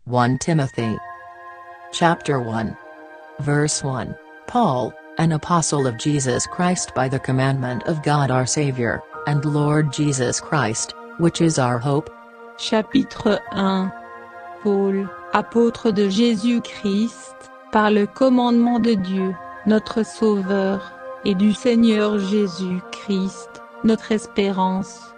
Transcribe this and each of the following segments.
1 Timothy. Chapter 1. Verse 1, Paul, an apostle of Jesus Christ by the commandment of God our Savior, and Lord Jesus Christ, which is our hope. Chapitre 1. Paul, apôtre de Jésus-Christ, par le commandement de Dieu, notre Sauveur, et du Seigneur Jésus-Christ, notre espérance.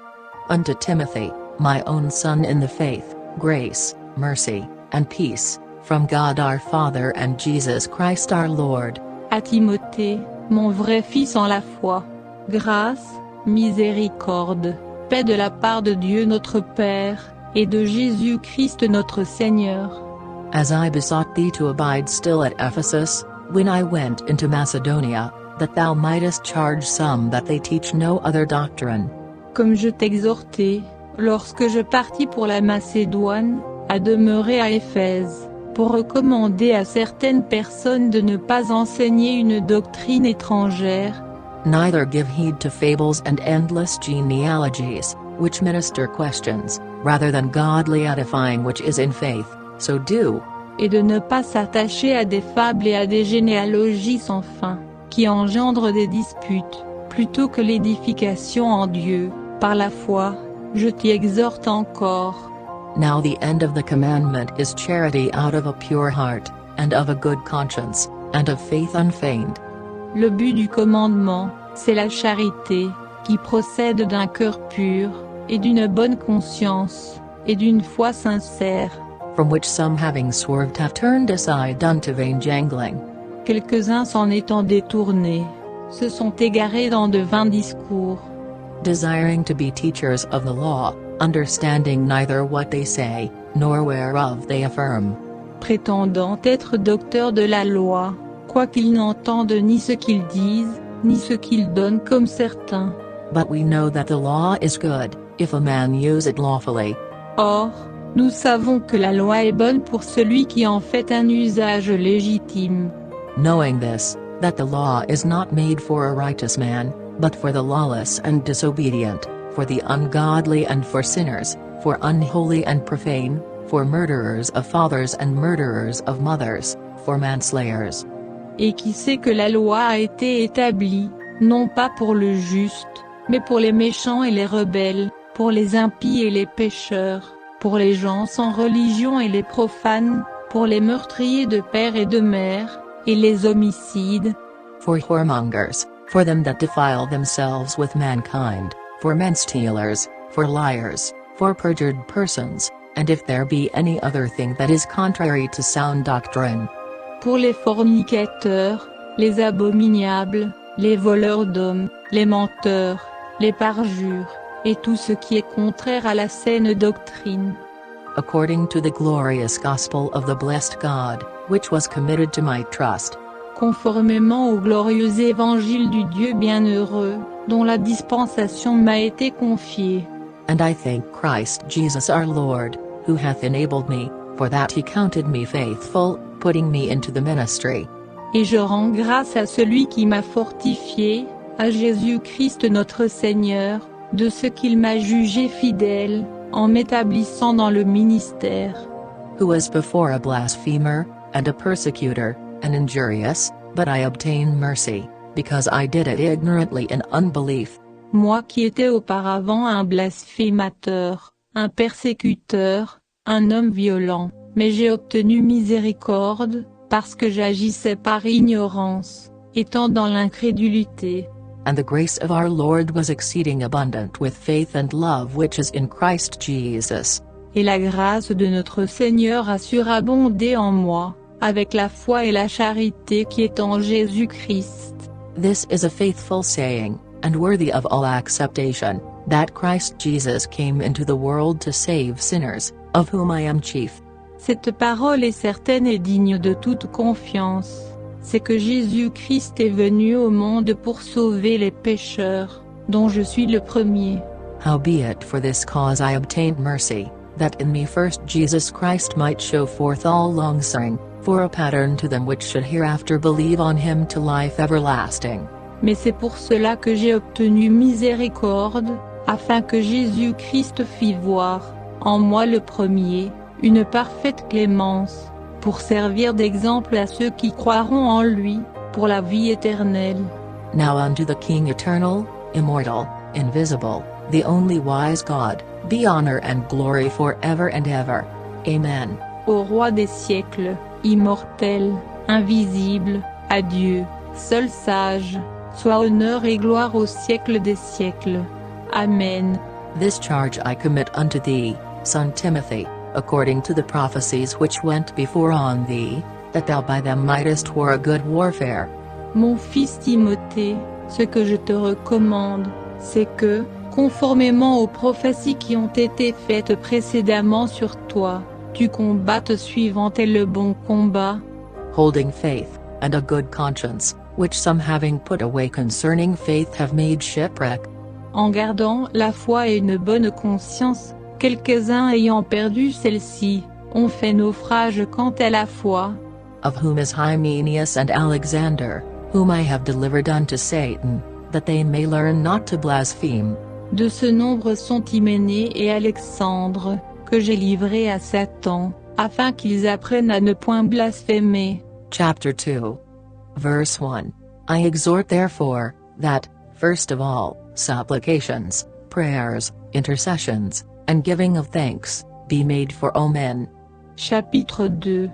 Unto Timothy, my own son in the faith, grace, mercy, and peace, from God our Father and Jesus Christ our Lord. À Timothée, mon vrai fils en la foi. Grâce, miséricorde, paix de la part de Dieu notre Père, et de Jésus-Christ notre Seigneur. As I besought thee to abide still at Ephesus, when I went into Macedonia, that thou mightest charge some that they teach no other doctrine. Comme je t'exhortais, lorsque je partis pour la Macédoine, à demeurer à Éphèse, pour recommander à certaines personnes de ne pas enseigner une doctrine étrangère. Neither give heed to fables and endless genealogies, which minister questions, rather than godly edifying which is in faith, so do. Et de ne pas s'attacher à des fables et à des généalogies sans fin, qui engendrent des disputes, plutôt que l'édification en Dieu, par la foi, je t'y exhorte encore. Now the end of the commandment is charity out of a pure heart, and of a good conscience, and of faith unfeigned. Le but du commandement, c'est la charité, qui procède d'un cœur pur, et d'une bonne conscience, et d'une foi sincère. From which some having swerved have turned aside unto vain jangling. Quelques-uns s'en étant détournés, se sont égarés dans de vains discours. Desiring to be teachers of the law, understanding neither what they say, nor whereof they affirm. Prétendant être docteurs de la loi, quoiqu'ils n'entendent ni ce qu'ils disent, ni ce qu'ils donnent comme certains. But we know that the law is good, if a man use it lawfully. Or, nous savons que la loi est bonne pour celui qui en fait un usage légitime. Knowing this, that the law is not made for a righteous man, but for the lawless and disobedient, for the ungodly and for sinners, for unholy and profane, for murderers of fathers and murderers of mothers, for manslayers. Et qui sait que la loi a été établie, non pas pour le juste, mais pour les méchants et les rebelles, pour les impies et les pécheurs, pour les gens sans religion et les profanes, pour les meurtriers de père et de mère, et les homicides. For whoremongers, for them that defile themselves with mankind, for men-stealers, for liars, for perjured persons, and if there be any other thing that is contrary to sound doctrine. Pour les fornicateurs, les abominables, les voleurs d'hommes, les menteurs, les parjures, et tout ce qui est contraire à la saine doctrine. According to the glorious gospel of the blessed God, which was committed to my trust. Conformément au glorieux évangile du Dieu bienheureux, dont la dispensation m'a été confiée. And I thank Christ Jesus our Lord, who hath enabled me, for that he counted me faithful, putting me into the ministry. Et je rends grâce à celui qui m'a fortifié, à Jésus-Christ notre Seigneur, de ce qu'il m'a jugé fidèle, en m'établissant dans le ministère. Who was before a blasphemer, and a persecutor, and injurious, but I obtained mercy, because I did it ignorantly in unbelief. Moi qui étais auparavant un blasphémateur, un persécuteur, un homme violent, mais j'ai obtenu miséricorde, parce que j'agissais par ignorance, étant dans l'incrédulité. And the grace of our Lord was exceeding abundant with faith and love which is in Christ Jesus. Et la grâce de notre Seigneur a surabondé en moi, avec la foi et la charité qui est en Jésus-Christ. This is a faithful saying, and worthy of all acceptation, that Christ Jesus came into the world to save sinners, of whom I am chief. Cette parole est certaine et digne de toute confiance. C'est que Jésus-Christ est venu au monde pour sauver les pécheurs, dont je suis le premier. Howbeit for this cause I obtained mercy, that in me first Jesus Christ might show forth all longsuffering, for a pattern to them which should hereafter believe on him to life everlasting. Mais c'est pour cela que j'ai obtenu miséricorde, afin que Jésus-Christ fît voir, en moi le premier, une parfaite clémence, pour servir d'exemple à ceux qui croiront en lui, pour la vie éternelle. Now unto the King eternal, immortal, invisible, the only wise God, be honor and glory forever and ever. Amen. Au roi des siècles, immortel, invisible, à Dieu, seul sage, soit honneur et gloire au siècle des siècles. Amen. This charge I commit unto thee, son Timothy, according to the prophecies which went before on thee, that thou by them mightest war a good warfare. Mon fils Timothée, ce que je te recommande, c'est que, conformément aux prophéties qui ont été faites précédemment sur toi, tu combattes suivant le bon combat, Holding faith, and a good conscience, which some having put away concerning faith have made shipwreck. en gardant la foi et une bonne conscience, quelques-uns ayant perdu celle-ci, ont fait naufrage quant à la foi. Of whom is Hymenaeus and Alexander, whom I have delivered unto Satan, that they may learn not to blaspheme. De ce nombre sont Hyménée et Alexandre, que j'ai livrés à Satan, afin qu'ils apprennent à ne point blasphémer. Chapter 2. Verse 1. I exhort therefore, that, first of all, supplications, prayers, intercessions, and giving of thanks, be made for all men. Chapitre 2.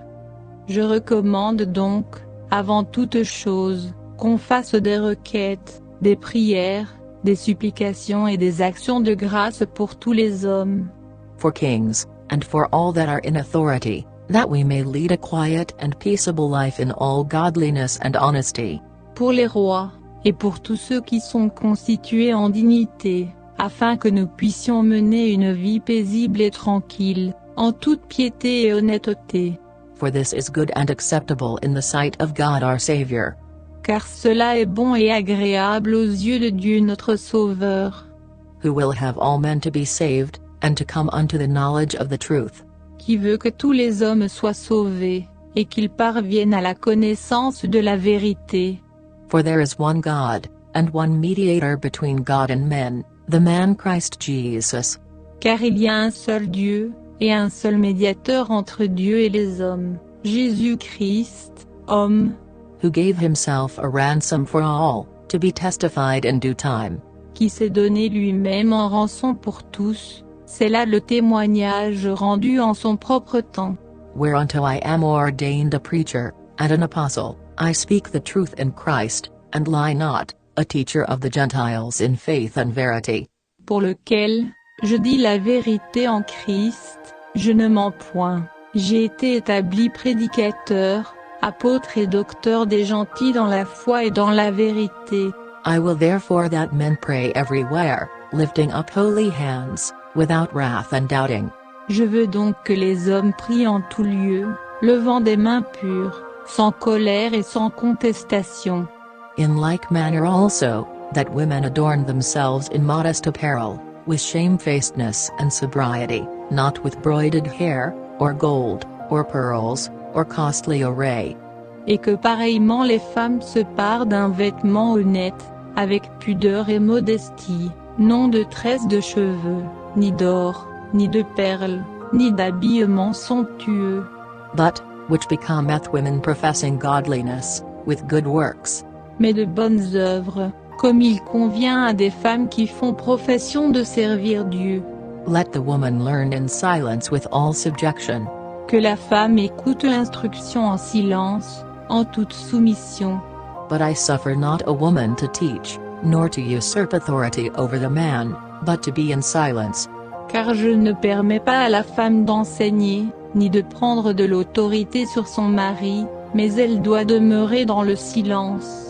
Je recommande donc, avant toute chose, qu'on fasse des requêtes, des prières, des supplications et des actions de grâce pour tous les hommes. For kings, and for all that are in authority, that we may lead a quiet and peaceable life in all godliness and honesty. Pour les rois, et pour tous ceux qui sont constitués en dignité, afin que nous puissions mener une vie paisible et tranquille, en toute piété et honnêteté. For this is good and acceptable in the sight of God our Saviour. Car cela est bon et agréable aux yeux de Dieu notre Sauveur, Who will have all men to be saved, and to come unto the knowledge of the truth. qui veut que tous les hommes soient sauvés, et qu'ils parviennent à la connaissance de la vérité. For there is one God, and one mediator between God and men, the man Christ Jesus, Car il y a un seul Dieu, et un seul médiateur entre Dieu et les hommes, Jésus-Christ, homme, who gave himself a ransom for all, to be testified in due time. qui s'est donné lui-même en rançon pour tous. C'est là le témoignage rendu en son propre temps. Whereunto I am ordained a preacher, and an apostle, I speak the truth in Christ, and lie not, a teacher of the Gentiles in faith and verity. Pour lequel, je dis la vérité en Christ, je ne mens point. J'ai été établi prédicateur, apôtre et docteur des gentils dans la foi et dans la vérité. I will therefore that men pray everywhere, lifting up holy hands, without wrath and doubting. Je veux donc que les hommes prient en tout lieu, levant des mains pures, sans colère et sans contestation. In like manner also, that women adorn themselves in modest apparel, with shamefacedness and sobriety, not with broided hair, or gold, or pearls, or costly array. Et que pareillement les femmes se parent d'un vêtement honnête, avec pudeur et modestie, non de tresses de cheveux, ni d'or, ni de perles, ni d'habillement somptueux. But, which becometh women professing godliness, with good works. Mais de bonnes œuvres, comme il convient à des femmes qui font profession de servir Dieu. Let the woman learn in silence with all subjection. Que la femme écoute l'instruction en silence, en toute soumission. But I suffer not a woman to teach, nor to usurp authority over the man, but to be in silence. Car je ne permets pas à la femme d'enseigner, ni de prendre de l'autorité sur son mari, mais elle doit demeurer dans le silence.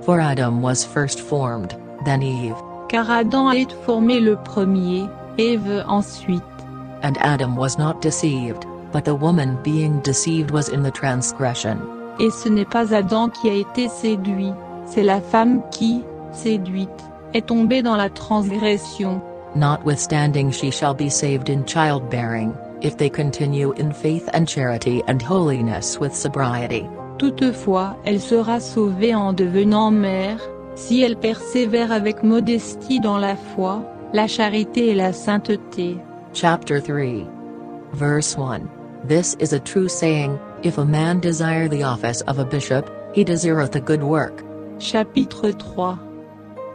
For Adam was first formed, then Eve. Car Adam est formé le premier, Ève ensuite. And Adam was not deceived, but the woman being deceived was in the transgression. Et ce n'est pas Adam qui a été séduit, c'est la femme qui, séduite, est tombée dans la transgression. Notwithstanding she shall be saved in childbearing, if they continue in faith and charity and holiness with sobriety. Toutefois, elle sera sauvée en devenant mère, si elle persévère avec modestie dans la foi, la charité et la sainteté. Chapter 3. Verse 1. This is a true saying, if a man desire the office of a bishop, he desireth a good work. Chapitre 3.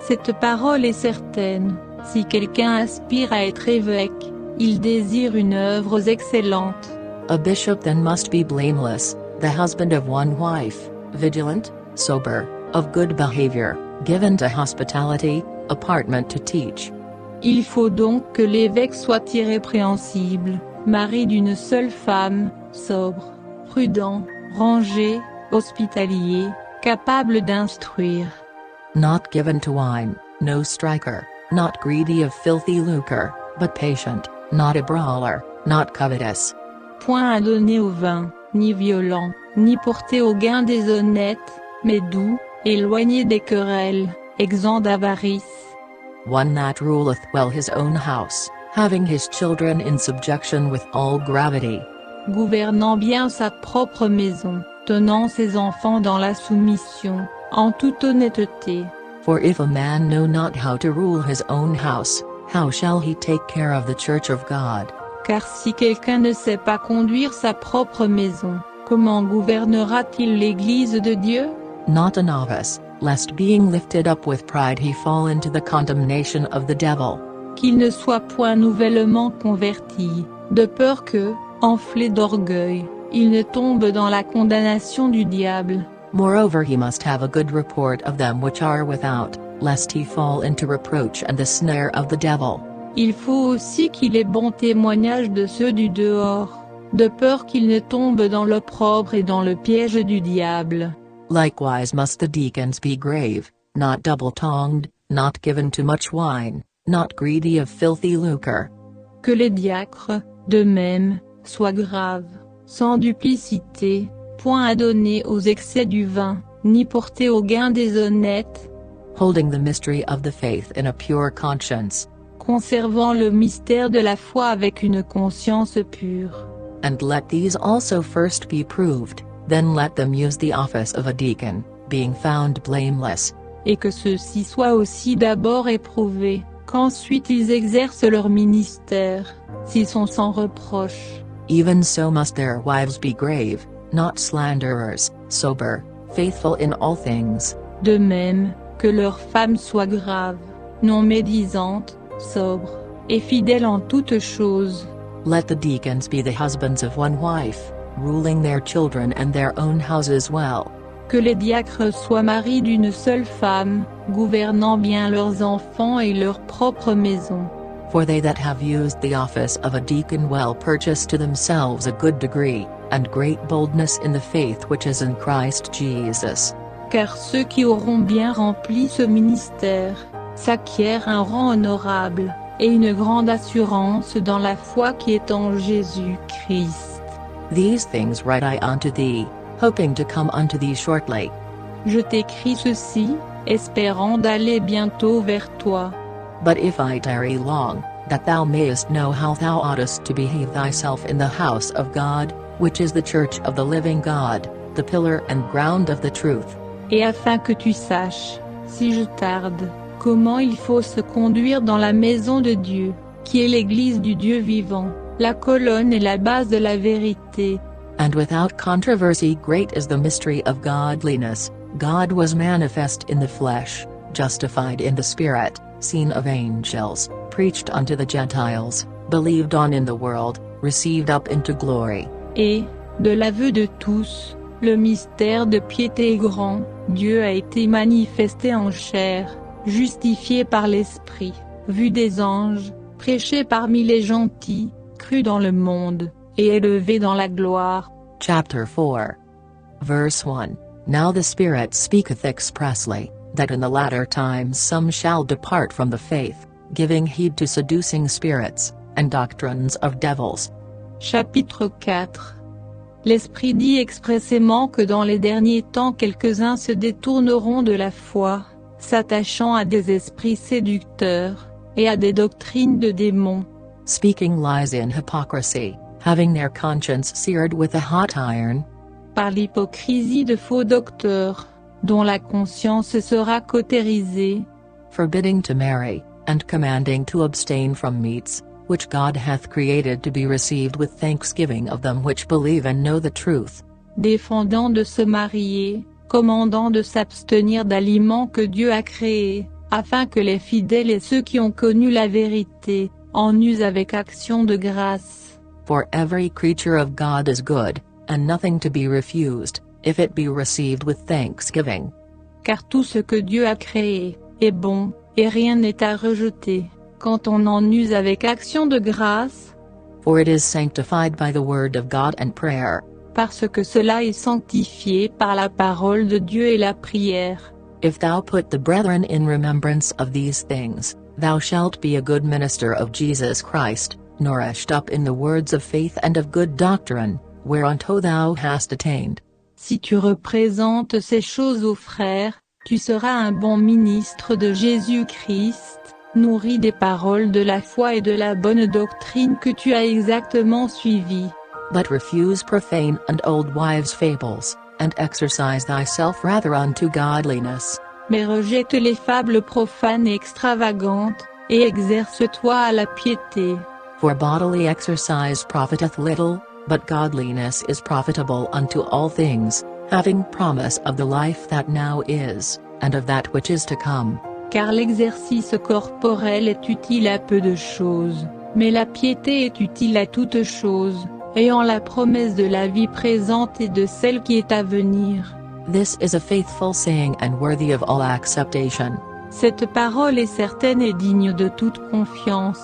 Cette parole est certaine, si quelqu'un aspire à être évêque, il désire une œuvre excellente. A bishop then must be blameless, the husband of one wife, vigilant, sober, of good behavior, given to hospitality, apparent to teach. Il faut donc que l'évêque soit irrépréhensible, mari d'une seule femme, sobre, prudent, rangé, hospitalier, capable d'instruire. Not given to wine, no striker, not greedy of filthy lucre, but patient, not a brawler, not covetous. Point à donner au vin, ni violent, ni porté au gain des honnêtes, mais doux, éloigné des querelles, exempt d'avarice. One that ruleth well his own house, having his children in subjection with all gravity. Gouvernant bien sa propre maison, tenant ses enfants dans la soumission, en toute honnêteté. For if a man know not how to rule his own house, how shall he take care of the church of God? Car si quelqu'un ne sait pas conduire sa propre maison, comment gouvernera-t-il l'Église de Dieu? Not a novice, lest being lifted up with pride he fall into the condemnation of the devil. Qu'il ne soit point nouvellement converti, de peur que, enflé d'orgueil, il ne tombe dans la condamnation du diable. Moreover he must have a good report of them which are without, lest he fall into reproach and the snare of the devil. Il faut aussi qu'il ait bon témoignage de ceux du dehors, de peur qu'il ne tombe dans l'opprobre et dans le piège du diable. Likewise must the deacons be grave, not double-tongued, not given to much wine, not greedy of filthy lucre. Que les diacres, de même, soient graves, sans duplicité, point à donner aux excès du vin, ni porter au gain des honnêtes. Holding the mystery of the faith in a pure conscience. Conservant le mystère de la foi avec une conscience pure. And let these also first be proved, then let them use the office of a deacon, being found blameless. Et que ceux-ci soient aussi d'abord éprouvés, qu'ensuite ils exercent leur ministère, s'ils sont sans reproche. Even so must their wives be grave, not slanderers, sober, faithful in all things. De même, que leurs femmes soient graves, non médisantes, sobres, et fidèles en toutes choses. Let the deacons be the husbands of one wife, ruling their children and their own houses well. Que les diacres soient maris d'une seule femme, gouvernant bien leurs enfants et leur propre maison. For they that have used the office of a deacon well purchase to themselves a good degree, and great boldness in the faith which is in Christ Jesus. Car ceux qui auront bien rempli ce ministère, s'acquièrent un rang honorable, et une grande assurance dans la foi qui est en Jésus-Christ. These things write I unto thee, hoping to come unto thee shortly. Je t'écris ceci, espérant d'aller bientôt vers toi. But if I tarry long, that thou mayest know how thou oughtest to behave thyself in the house of God, which is the church of the living God, the pillar and ground of the truth. Et afin que tu saches, si je tarde, comment il faut se conduire dans la maison de Dieu, qui est l'église du Dieu vivant, la colonne et la base de la vérité. And without controversy great is the mystery of godliness, God was manifest in the flesh, justified in the spirit, seen of angels, preached unto the Gentiles, believed on in the world, received up into glory. Et, de l'aveu de tous, le mystère de piété est grand, Dieu a été manifesté en chair, justifié par l'Esprit, vu des anges, prêché parmi les gentils, cru dans le monde, et élevé dans la gloire. Chapter 4. Verse 1. Now the Spirit speaketh expressly, that in the latter times some shall depart from the faith, giving heed to seducing spirits, and doctrines of devils. Chapitre 4. L'Esprit dit expressément que dans les derniers temps quelques-uns se détourneront de la foi, s'attachant à des esprits séducteurs, et à des doctrines de démons. Speaking lies in hypocrisy, having their conscience seared with a hot iron. Par l'hypocrisie de faux docteurs, dont la conscience sera cautérisée. Forbidding to marry, and commanding to abstain from meats, which God hath created to be received with thanksgiving of them which believe and know the truth. Défendant de se marier, commandant de s'abstenir d'aliments que Dieu a créés, afin que les fidèles et ceux qui ont connu la vérité, en usent avec action de grâce. For every creature of God is good, and nothing to be refused, if it be received with thanksgiving. Car tout ce que Dieu a créé, est bon, et rien n'est à rejeter, quand on en use avec action de grâce. For it is sanctified by the word of God and prayer. Parce que cela est sanctifié par la parole de Dieu et la prière. If thou put the brethren in remembrance of these things, thou shalt be a good minister of Jesus Christ, nourished up in the words of faith and of good doctrine, whereunto thou hast attained. Si tu représentes ces choses aux frères, tu seras un bon ministre de Jésus-Christ, nourri des paroles de la foi et de la bonne doctrine que tu as exactement suivies. But refuse profane and old wives' fables, and exercise thyself rather unto godliness. Mais rejette les fables profanes et extravagantes, et exerce-toi à la piété. For bodily exercise profiteth little, but godliness is profitable unto all things, having promise of the life that now is, and of that which is to come. Car l'exercice corporel est utile à peu de choses, mais la piété est utile à toutes choses, ayant la promesse de la vie présente et de celle qui est à venir. This is a faithful saying and worthy of all acceptation. Cette parole est certaine et digne de toute confiance.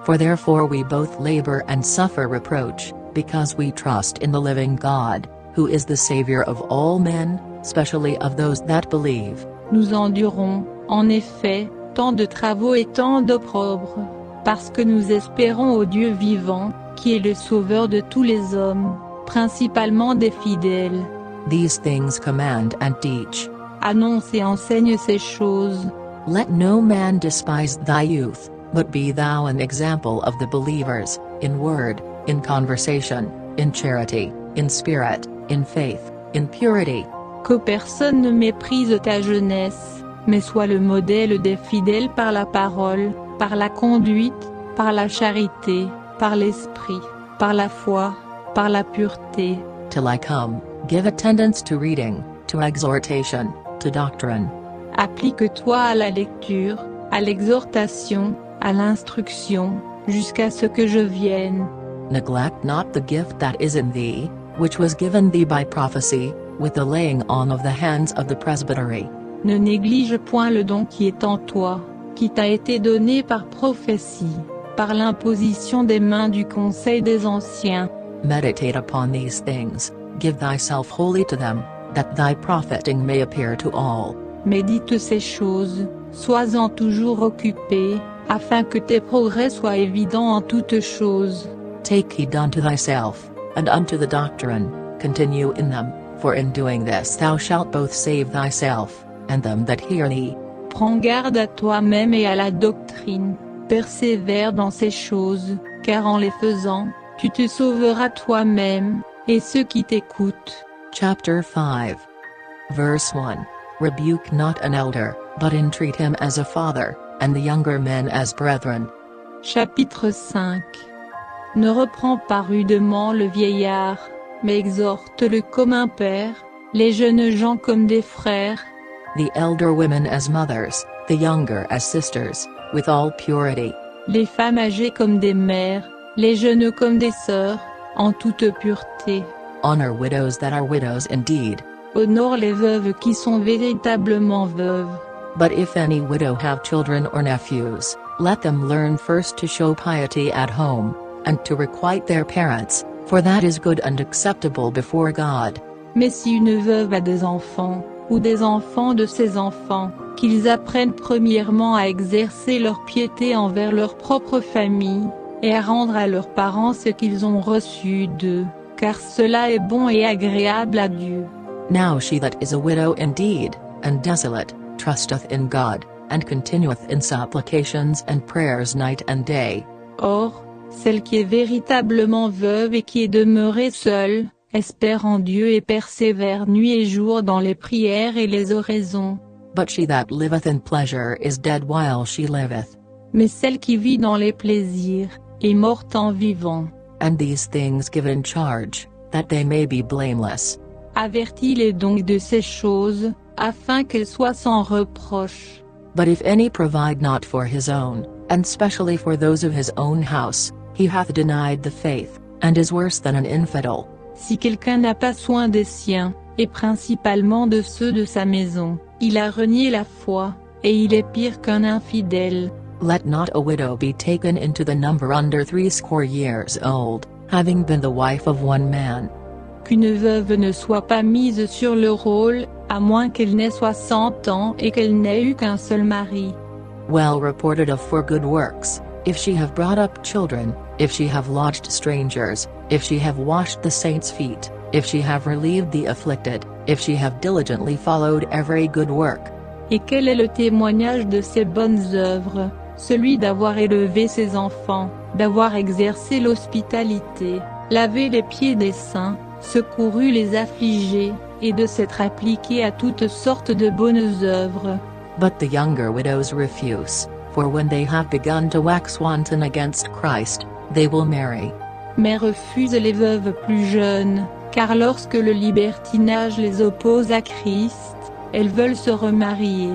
For therefore we both labor and suffer reproach, because we trust in the living God, who is the Savior of all men, specially of those that believe. Nous endurons, en effet, tant de travaux et tant d'opprobre, parce que nous espérons au Dieu vivant, qui est le Sauveur de tous les hommes, principalement des fidèles. These things command and teach. Annonce et enseigne ces choses. Let no man despise thy youth, but be thou an example of the believers, in word, in conversation, in charity, in spirit, in faith, in purity. Que personne ne méprise ta jeunesse, mais sois le modèle des fidèles par la parole, par la conduite, par la charité, par l'esprit, par la foi, par la pureté. Till I come, give attendance to reading, to exhortation, to doctrine. Applique-toi à la lecture, à l'exhortation, à l'instruction, jusqu'à ce que je vienne. Neglect not the gift that is in thee, which was given thee by prophecy, with the laying on of the hands of the presbytery. Ne néglige point le don qui est en toi, qui t'a été donné par prophétie, par l'imposition des mains du conseil des anciens. Meditate upon these things, give thyself wholly to them, that thy profiting may appear to all. Médite ces choses, sois-en toujours occupé, afin que tes progrès soient évidents en toutes choses. Take heed unto thyself, and unto the doctrine, continue in them, for in doing this thou shalt both save thyself, and them that hear thee. Prends garde à toi-même et à la doctrine, persévère dans ces choses, car en les faisant, tu te sauveras toi-même, et ceux qui t'écoutent. Chapter 5. Verse 1. Rebuke not an elder, but entreat him as a father, and the younger men as brethren. Chapitre 5. Ne reprends pas rudement le vieillard, mais exhorte-le comme un père, les jeunes gens comme des frères. The elder women as mothers, the younger as sisters, with all purity. Les femmes âgées comme des mères, les jeunes comme des sœurs, en toute pureté. Honor widows that are widows indeed. Honore les veuves qui sont véritablement veuves. But if any widow have children or nephews, let them learn first to show piety at home, and to requite their parents, for that is good and acceptable before God. Mais si une veuve a des enfants, ou des enfants de ses enfants, qu'ils apprennent premièrement à exercer leur piété envers leur propre famille, et à rendre à leurs parents ce qu'ils ont reçu d'eux, car cela est bon et agréable à Dieu. Now she that is a widow indeed, and desolate, trusteth in God, and continueth in supplications and prayers night and day. Or, celle qui est véritablement veuve et qui est demeurée seule, espère en Dieu et persévère nuit et jour dans les prières et les oraisons. But she that liveth in pleasure is dead while she liveth. Mais celle qui vit dans les plaisirs, et morte en vivant. And these things give in charge, that they may be blameless. Avertis-les donc de ces choses, afin qu'elles soient sans reproche. But if any provide not for his own, and specially for those of his own house, he hath denied the faith, and is worse than an infidel. Si quelqu'un n'a pas soin des siens, et principalement de ceux de sa maison, il a renié la foi, et il est pire qu'un infidèle. Let not a widow be taken into the number under 60 years old, having been the wife of one man. Qu'une veuve ne soit pas mise sur le rôle, à moins qu'elle n'ait 60 ans et qu'elle n'ait eu qu'un seul mari. Well reported of for good works, if she have brought up children, if she have lodged strangers, if she have washed the saints' feet, if she have relieved the afflicted, if she have diligently followed every good work. Et quel est le témoignage de ces bonnes œuvres? Celui d'avoir élevé ses enfants, d'avoir exercé l'hospitalité, lavé les pieds des saints, secouru les affligés, et de s'être appliqué à toutes sortes de bonnes œuvres. But the younger widows refuse, for when they have begun to wax wanton against Christ, they will marry. Mais refuse les veuves plus jeunes, car lorsque le libertinage les oppose à Christ, elles veulent se remarier.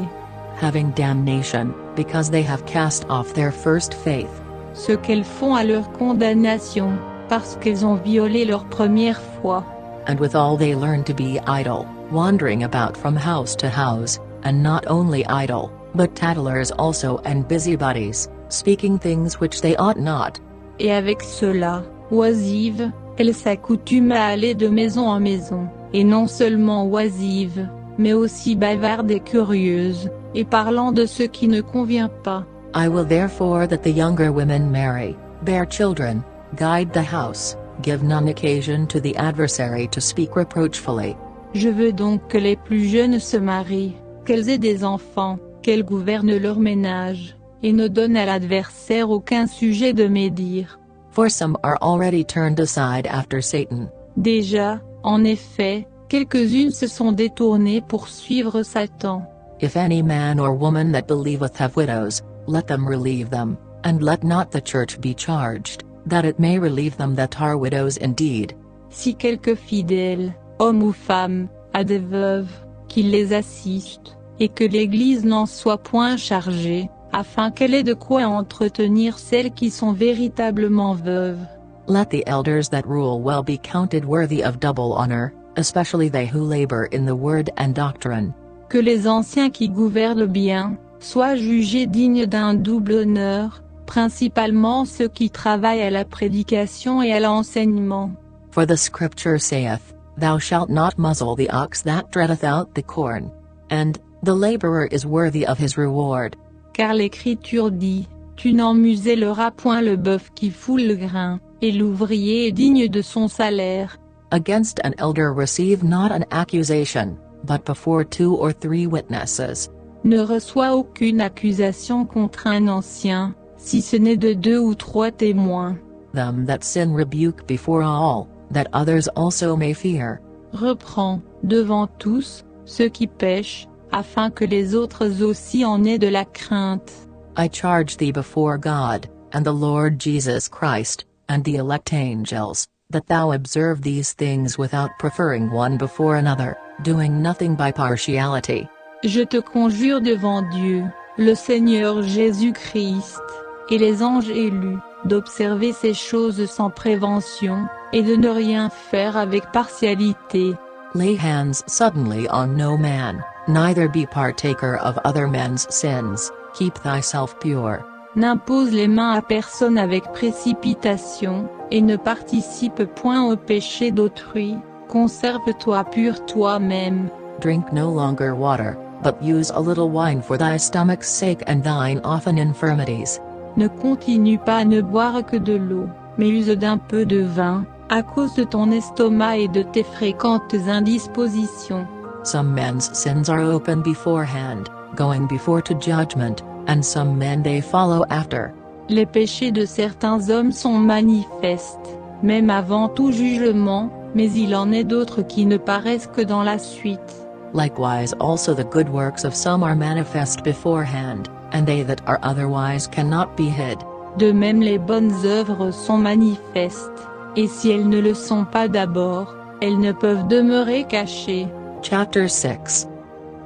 Having damnation, because they have cast off their first faith. Ce qu'elles font à leur condamnation, parce qu'elles ont violé leur première foi. And withal they learn to be idle, wandering about from house to house, and not only idle, but tattlers also and busybodies, speaking things which they ought not. Et avec cela, oisives, elles s'accoutument à aller de maison en maison, et non seulement oisives, mais aussi bavardes et curieuses, et parlant de ce qui ne convient pas. I will therefore that the younger women marry, bear children, guide the house, give none occasion to the adversary to speak reproachfully. Je veux donc que les plus jeunes se marient, qu'elles aient des enfants, qu'elles gouvernent leur ménage, et ne donnent à l'adversaire aucun sujet de médire. For some are already turned aside after Satan. Déjà, en effet, quelques-unes se sont détournées pour suivre Satan. If any man or woman that believeth have widows, let them relieve them, and let not the church be charged, that it may relieve them that are widows indeed. Si quelque fidèle, homme ou femme, a des veuves, qu'il les assiste, et que l'Église n'en soit point chargée, afin qu'elle ait de quoi entretenir celles qui sont véritablement veuves. Let the elders that rule well be counted worthy of double honor, especially they who labor in the word and doctrine. Que les anciens qui gouvernent bien, soient jugés dignes d'un double honneur, principalement ceux qui travaillent à la prédication et à l'enseignement. For the scripture saith, Thou shalt not muzzle the ox that treadeth out the corn. And, the laborer is worthy of his reward. Car l'Écriture dit, Tu n'en muselleras point le bœuf qui foule le grain, et l'ouvrier est digne de son salaire. Against an elder receive not an accusation, but before 2 or 3 witnesses. Ne reçois aucune accusation contre un ancien, si ce n'est de 2 ou 3 témoins. Them that sin rebuke before all, that others also may fear. Reprends, devant tous, ceux qui pêchent, afin que les autres aussi en aient de la crainte. I charge thee before God, and the Lord Jesus Christ, and the elect angels, that thou observe these things without preferring one before another, doing nothing by partiality. Je te conjure devant Dieu, le Seigneur Jésus-Christ, et les anges élus, d'observer ces choses sans prévention, et de ne rien faire avec partialité. Lay hands suddenly on no man, neither be partaker of other men's sins, keep thyself pure. N'impose les mains à personne avec précipitation, et ne participe point au péché d'autrui, conserve-toi pur toi-même. Drink no longer water, but use a little wine for thy stomach's sake and thine often infirmities. Ne continue pas à ne boire que de l'eau, mais use d'un peu de vin, à cause de ton estomac et de tes fréquentes indispositions. Some men's sins are open beforehand, going before to judgment, and some men they follow after. Les péchés de certains hommes sont manifestes, même avant tout jugement, mais il en est d'autres qui ne paraissent que dans la suite. Likewise also the good works of some are manifest beforehand, and they that are otherwise cannot be hid. De même les bonnes œuvres sont manifestes, et si elles ne le sont pas d'abord, elles ne peuvent demeurer cachées. Chapter 6.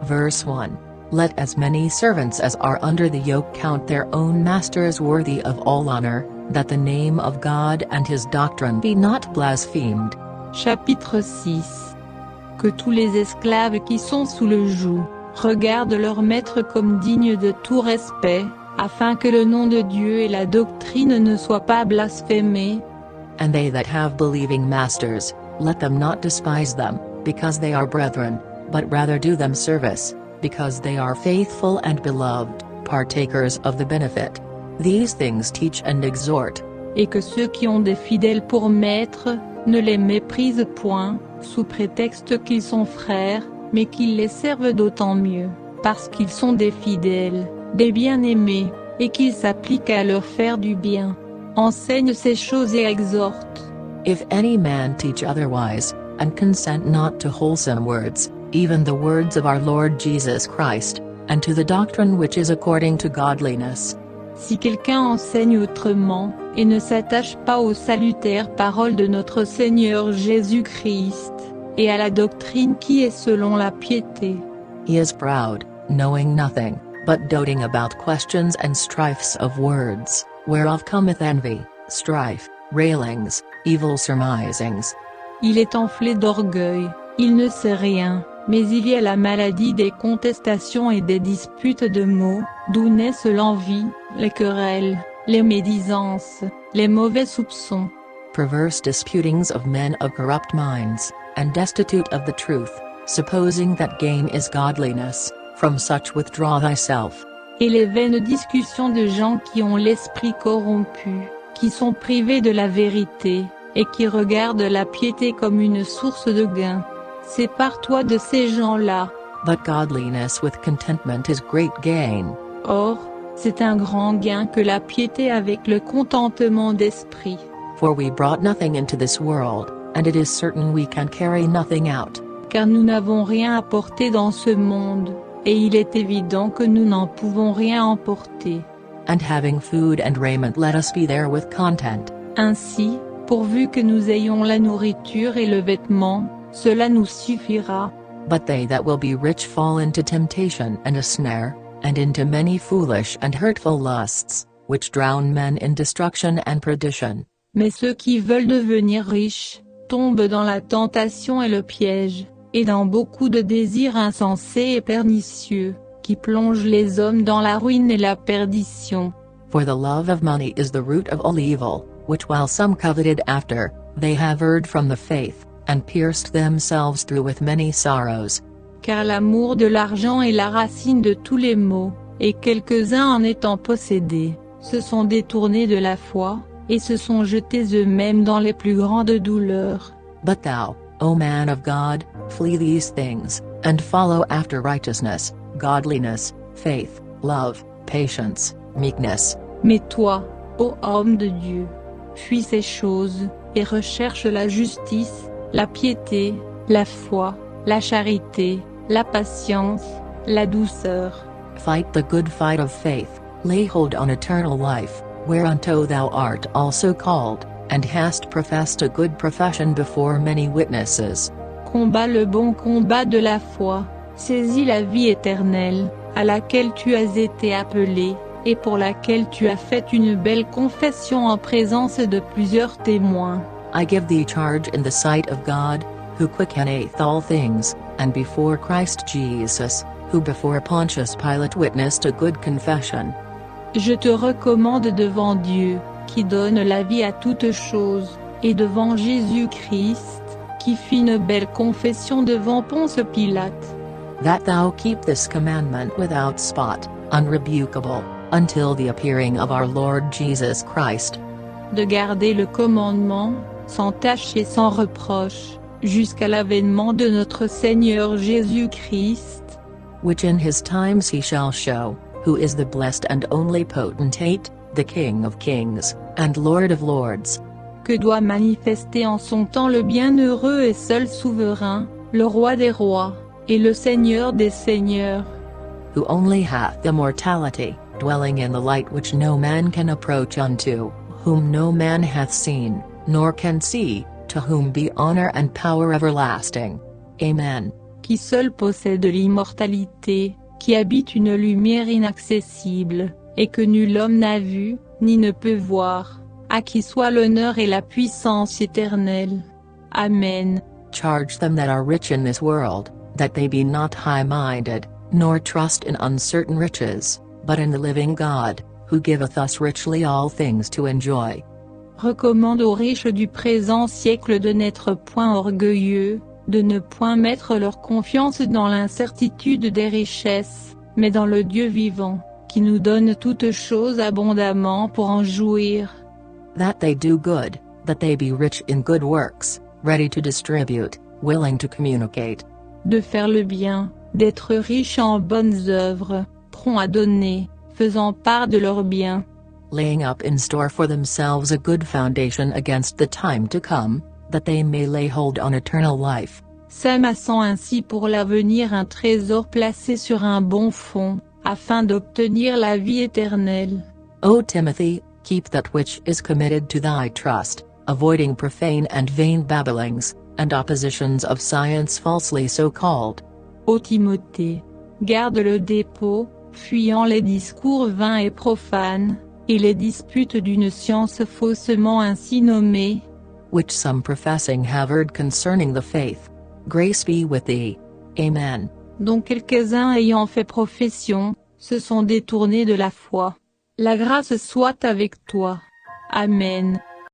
Verse 1. Let as many servants as are under the yoke count their own masters worthy of all honor, that the name of God and his doctrine be not blasphemed. Chapitre 6. Que tous les esclaves qui sont sous le joug, regardent leur maître comme digne de tout respect, afin que le nom de Dieu et la doctrine ne soient pas blasphémés. And they that have believing masters, let them not despise them, because they are brethren, but rather do them service, because they are faithful and beloved, partakers of the benefit. These things teach and exhort. Et que ceux qui ont des fidèles pour maîtres, ne les méprisent point, sous prétexte qu'ils sont frères, mais qu'ils les servent d'autant mieux, parce qu'ils sont des fidèles, des bien-aimés, et qu'ils s'appliquent à leur faire du bien. Enseigne ces choses et exhorte. If any man teach otherwise, and consent not to wholesome words, even the words of our Lord Jesus Christ, and to the doctrine which is according to godliness. Si quelqu'un enseigne autrement, et ne s'attache pas aux salutaires paroles de notre Seigneur Jésus-Christ, et à la doctrine qui est selon la piété. He is proud, knowing nothing, but doting about questions and strifes of words, whereof cometh envy, strife, railings, evil surmisings. Il est enflé d'orgueil, il ne sait rien, mais il y a la maladie des contestations et des disputes de mots, d'où naissent l'envie, les querelles, les médisances, les mauvais soupçons. Perverse disputings of men of corrupt minds, and destitute of the truth, supposing that gain is godliness, from such withdraw thyself. Et les vaines discussions de gens qui ont l'esprit corrompu, qui sont privés de la vérité, et qui regardent la piété comme une source de gain. Sépare-toi de ces gens-là. But godliness with contentment is great gain. Or, c'est un grand gain que la piété avec le contentement d'esprit. For we brought nothing into this world, and it is certain we can carry nothing out. Car nous n'avons rien apporté dans ce monde, et il est évident que nous n'en pouvons rien emporter. And having food and raiment let us be there with content. Ainsi, pourvu que nous ayons la nourriture et le vêtement, cela nous suffira. But they that will be rich fall into temptation and a snare, and into many foolish and hurtful lusts, which drown men in destruction and perdition. Mais ceux qui veulent devenir riches, tombent dans la tentation et le piège, et dans beaucoup de désirs insensés et pernicieux, qui plongent les hommes dans la ruine et la perdition. For the love of money is the root of all evil, which while some coveted after, they have erred from the faith, and pierced themselves through with many sorrows. Car l'amour de l'argent est la racine de tous les maux, et quelques-uns en étant possédés, se sont détournés de la foi, et se sont jetés eux-mêmes dans les plus grandes douleurs. But thou, O man of God, flee these things, and follow after righteousness, godliness, faith, love, patience, meekness. Mais toi, ô homme de Dieu, fuis ces choses, et recherche la justice, la piété, la foi, la charité, la patience, la douceur. Fight the good fight of faith, lay hold on eternal life, whereunto thou art also called, and hast professed a good profession before many witnesses. Combat le bon combat de la foi, saisis la vie éternelle, à laquelle tu as été appelé, et pour laquelle tu as fait une belle confession en présence de plusieurs témoins. I give thee charge in the sight of God, who quickeneth all things, and before Christ Jesus, who before Pontius Pilate witnessed a good confession. Je te recommande devant Dieu, qui donne la vie à toutes choses, et devant Jésus-Christ, qui fit une belle confession devant Ponce Pilate. That thou keep this commandment without spot, unrebukable, until the appearing of our Lord Jesus Christ. De garder le commandement, sans tache et sans reproche, jusqu'à l'avènement de notre Seigneur Jésus-Christ. Which in his times he shall show, who is the blessed and only potentate, the King of kings, and Lord of lords. Que doit manifester en son temps le bienheureux et seul souverain, le roi des rois, et le Seigneur des seigneurs. Who only hath immortality, dwelling in the light which no man can approach unto, whom no man hath seen, nor can see, to whom be honor and power everlasting. Amen. Qui seul possède l'immortalité, qui habite une lumière inaccessible, et que nul homme n'a vu, ni ne peut voir, à qui soit l'honneur et la puissance éternelle. Amen. Charge them that are rich in this world, that they be not high-minded, nor trust in uncertain riches, but in the living God, who giveth us richly all things to enjoy. Recommande aux riches du présent siècle de n'être point orgueilleux, de ne point mettre leur confiance dans l'incertitude des richesses, mais dans le Dieu vivant, qui nous donne toutes choses abondamment pour en jouir. That they do good, that they be rich in good works, ready to distribute, willing to communicate. De faire le bien, d'être riches en bonnes œuvres, prompts à donner, faisant part de leurs biens. Laying up in store for themselves a good foundation against the time to come, that they may lay hold on eternal life. S'amassant ainsi pour l'avenir un trésor placé sur un bon fond, afin d'obtenir la vie éternelle. O Timothy, keep that which is committed to thy trust, avoiding profane and vain babblings, and oppositions of science falsely so called. Ô Timothée, garde le dépôt, fuyant les discours vains et profanes, et les disputes d'une science faussement ainsi nommée, which some professing have heard concerning the faith. Grace be with thee. Amen. dont quelques-uns ayant fait profession, se sont détournés de la foi. La grâce soit avec toi. Amen.